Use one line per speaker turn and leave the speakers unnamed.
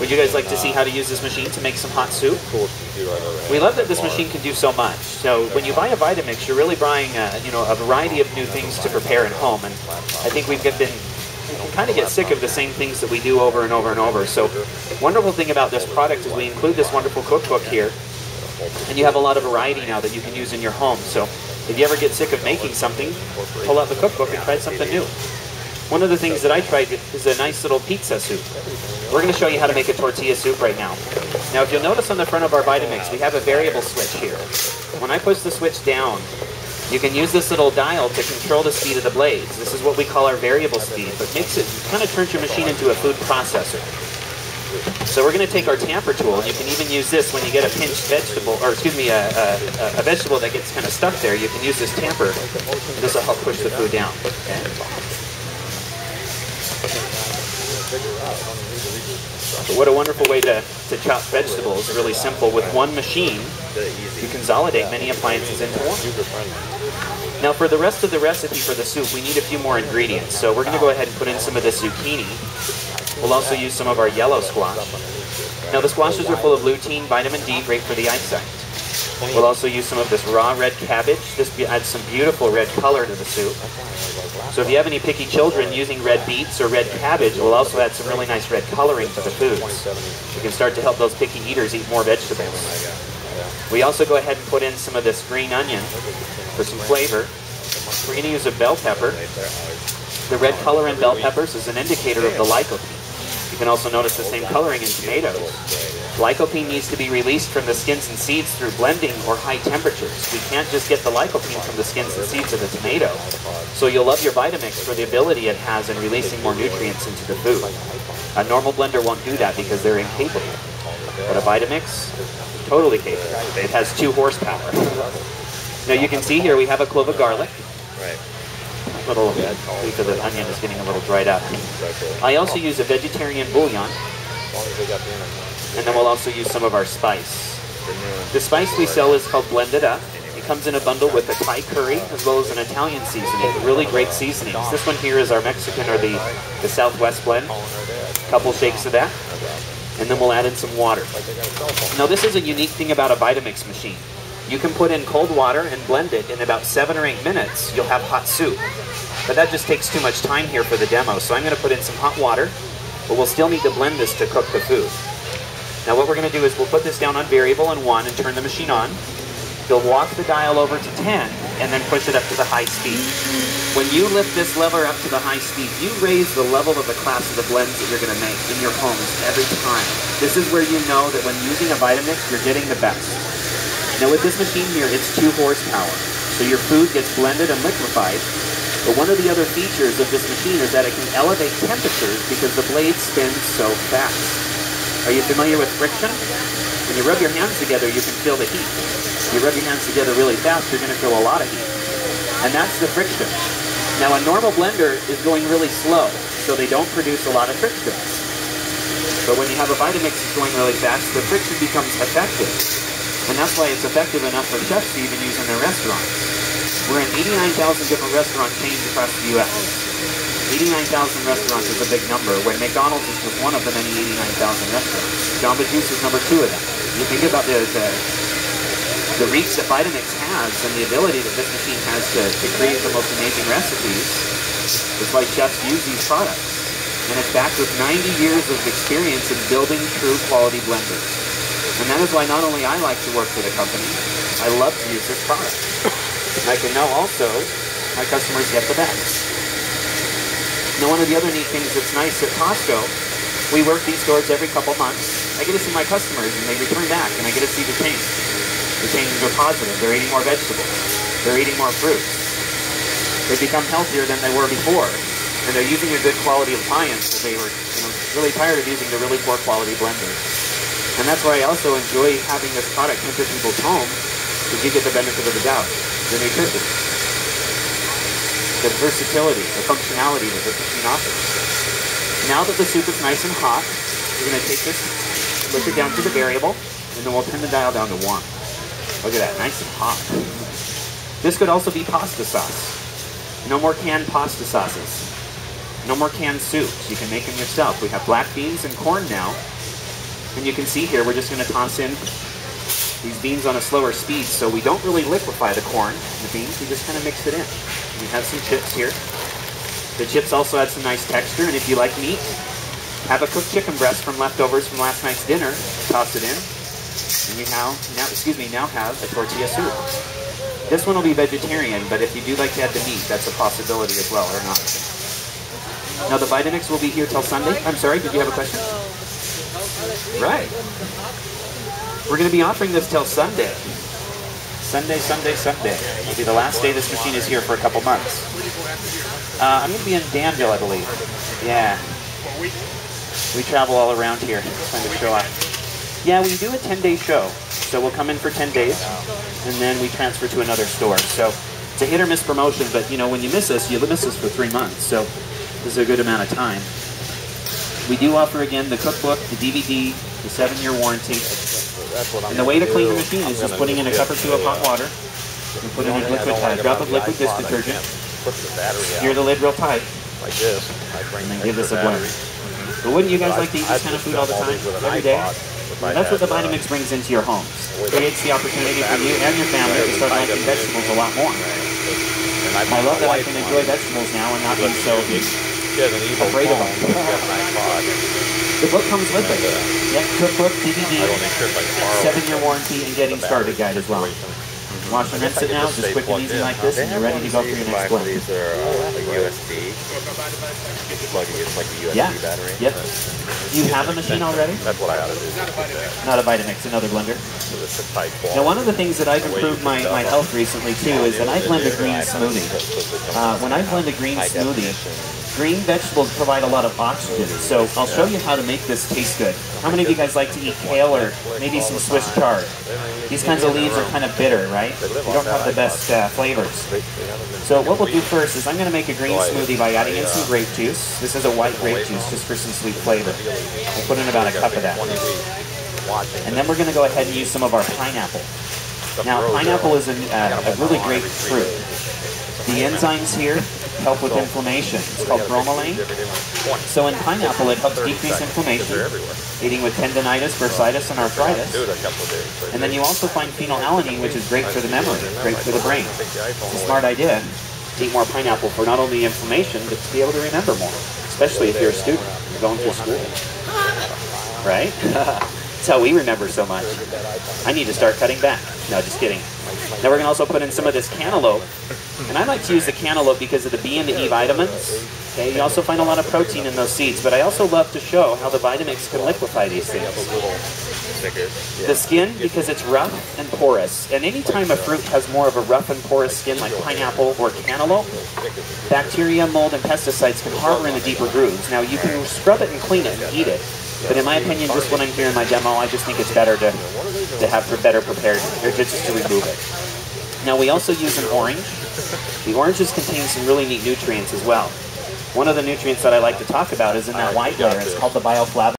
Would you guys like to see how to use this machine to make some hot soup? We love that this machine can do so much. So when you buy a Vitamix, you're really buying a variety of new things to prepare at home. And I think we've been kind of get sick of the same things that we do over and over and over. So wonderful thing about this product is we include this wonderful cookbook here, and you have a lot of variety now that you can use in your home. So if you ever get sick of making something, pull out the cookbook and try something new. One of the things that I tried is a nice little pizza soup. We're going to show you how to make a tortilla soup right now. Now, if you'll notice on the front of our Vitamix, we have a variable switch here. When I push the switch down, you can use this little dial to control the speed of the blades. This is what we call our variable speed, but makes it kind of turns your machine into a food processor. So we're going to take our tamper tool, and you can even use this when you get a pinched vegetable, or excuse me, a vegetable that gets kind of stuck there. You can use this tamper, and this will help push the food down. Okay? But what a wonderful way to chop vegetables. Really simple. With one machine, you consolidate many appliances into one. Now for the rest of the recipe for the soup, we need a few more ingredients. So we're going to go ahead and put in some of this zucchini. We'll also use some of our yellow squash. Now the squashes are full of lutein, vitamin D, great for the eyesight. We'll also use some of this raw red cabbage. This adds some beautiful red color to the soup. So if you have any picky children, using red beets or red cabbage will also add some really nice red coloring to the foods. You can start to help those picky eaters eat more vegetables. We also go ahead and put in some of this green onion for some flavor. We're going to use a bell pepper. The red color in bell peppers is an indicator of the lycopene. You can also notice the same coloring in tomatoes. Lycopene needs to be released from the skins and seeds through blending or high temperatures. We can't just get the lycopene from the skins and seeds of the tomato. So you'll love your Vitamix for the ability it has in releasing more nutrients into the food. A normal blender won't do that because they're incapable. But a Vitamix, totally capable. It has 2 horsepower. Now you can see here we have a clove of garlic. Little leaf of the onion is getting a little dried up. I also use a vegetarian bouillon. And then we'll also use some of our spice. The spice we sell is called Blended Up. It comes in a bundle with a Thai curry as well as an Italian seasoning. Really great seasonings. This one here is our Mexican or the Southwest blend. A couple shakes of that. And then we'll add in some water. Now this is a unique thing about a Vitamix machine. You can put in cold water and blend it in about 7 or 8 minutes. You'll have hot soup. But that just takes too much time here for the demo. So I'm going to put in some hot water, but we'll still need to blend this to cook the food. Now what we're going to do is we'll put this down on variable in 1 and turn the machine on. You'll walk the dial over to 10 and then push it up to the high speed. When you lift this lever up to the high speed, you raise the level of the class of the blends that you're going to make in your homes every time. This is where you know that when using a Vitamix, you're getting the best. Now with this machine here, it's 2 horsepower. So your food gets blended and liquefied. But one of the other features of this machine is that it can elevate temperatures because the blades spin so fast. Are you familiar with friction? When you rub your hands together, you can feel the heat. If you rub your hands together really fast, you're going to feel a lot of heat. And that's the friction. Now, a normal blender is going really slow, so they don't produce a lot of friction. But when you have a Vitamix that's going really fast, the friction becomes effective. And that's why it's effective enough for chefs to even use in their restaurants. We're in 89,000 different restaurant chains across the U.S. 89,000 restaurants is a big number, when McDonald's is just one of the many 89,000 restaurants. Jamba Juice is number 2 of them. You think about the reach that Vitamix has and the ability that this machine has to create the most amazing recipes. That's why chefs use these products. And it's backed with 90 years of experience in building true quality blenders. And that is why not only I like to work for the company, I love to use this product. And I can know also my customers get the best. Now, one of the other neat things that's nice at Costco, we work these stores every couple months. I get to see my customers, and they return back, and I get to see the change. The changes are positive. They're eating more vegetables. They're eating more fruits. They become healthier than they were before, and they're using a good quality appliance that they were really tired of using the really poor quality blenders. And that's why I also enjoy having this product into people's homes, because you get the benefit of the doubt, the nutrition, the versatility, the functionality that this machine offers. Now that the soup is nice and hot, we're going to take this, lift it down to the variable, and then we'll turn the dial down to 1. Look at that, nice and hot. This could also be pasta sauce. No more canned pasta sauces. No more canned soups. You can make them yourself. We have black beans and corn now. And you can see here, we're just going to toss in these beans on a slower speed, so we don't really liquefy the corn and the beans, we just kind of mix it in. We have some chips here. The chips also add some nice texture, and if you like meat, have a cooked chicken breast from leftovers from last night's dinner, toss it in, and you now have a tortilla soup. This one will be vegetarian, but if you do like to add the meat, that's a possibility as well, or not. Now the Vitamix will be here till Sunday. I'm sorry, did you have a question? Right. We're going to be offering this till Sunday. Sunday. It'll be the last day this machine is here for a couple months. I'm going to be in Danville, I believe. Yeah. We travel all around here, trying to show off. Yeah, we do a 10-day show. So we'll come in for 10 days, and then we transfer to another store. So it's a hit or miss promotion, but you know, when you miss us for 3 months. So this is a good amount of time. We do offer, again, the cookbook, the DVD, the 7-year warranty. And the way to clean the machine is just putting in a cup or two of hot water. You put in a drop of liquid dish detergent. Steer the lid real tight.
Like this.
And then give this a blend. But wouldn't you guys like to eat this kind of food all the time, every day? Well, that's what the Vitamix brings into your homes. It creates the opportunity for you and your family to start liking vegetables a lot more. I love that I can enjoy vegetables now and not be so afraid of them. The book comes with it. Yep, cookbook, DVD, 7-year warranty, and getting started guide as well. Wash and rinse it now, just quick and easy like this, and you're ready to go for your next blend.
These are USB. It's like a USB battery.
Yep. Do you have a machine already?
That's what I ought to do.
Not a Vitamix, another blender. Now, one of the things that I've improved my health recently too is that I blend a green smoothie. When I blend a green smoothie, green vegetables provide a lot of oxygen, so I'll show you how to make this taste good. How many of you guys like to eat kale or maybe some Swiss chard? These kinds of leaves are kind of bitter, right? They don't have the best flavors. So what we'll do first is I'm going to make a green smoothie by adding in some grape juice. This is a white grape juice just for some sweet flavor. We'll put in about a cup of that. And then we're going to go ahead and use some of our pineapple. Now, pineapple is a really great fruit. The enzymes here help with inflammation. It's called bromelain. So in pineapple, it helps decrease inflammation, aiding with tendinitis, bursitis, and arthritis. And then you also find phenylalanine, which is great for the memory, great for the brain. It's a smart idea to eat more pineapple for not only inflammation, but to be able to remember more, especially if you're a student, you're going through school. Right? That's how we remember so much. I need to start cutting back. No, just kidding. Now we're going to also put in some of this cantaloupe. And I like to use the cantaloupe because of the B and the E vitamins. Okay, you also find a lot of protein in those seeds, but I also love to show how the Vitamix can liquefy these things. The skin, because it's rough and porous. And anytime a fruit has more of a rough and porous skin, like pineapple or cantaloupe, bacteria, mold, and pesticides can harbor in the deeper grooves. Now you can scrub it and clean it and eat it, but in my opinion, just when I'm here in my demo, I just think it's better to have for better prepared, or just to remove it. Now we also use an orange. The oranges contain some really neat nutrients as well. One of the nutrients that I like to talk about is in that white layer. It's called the bioflavonoid.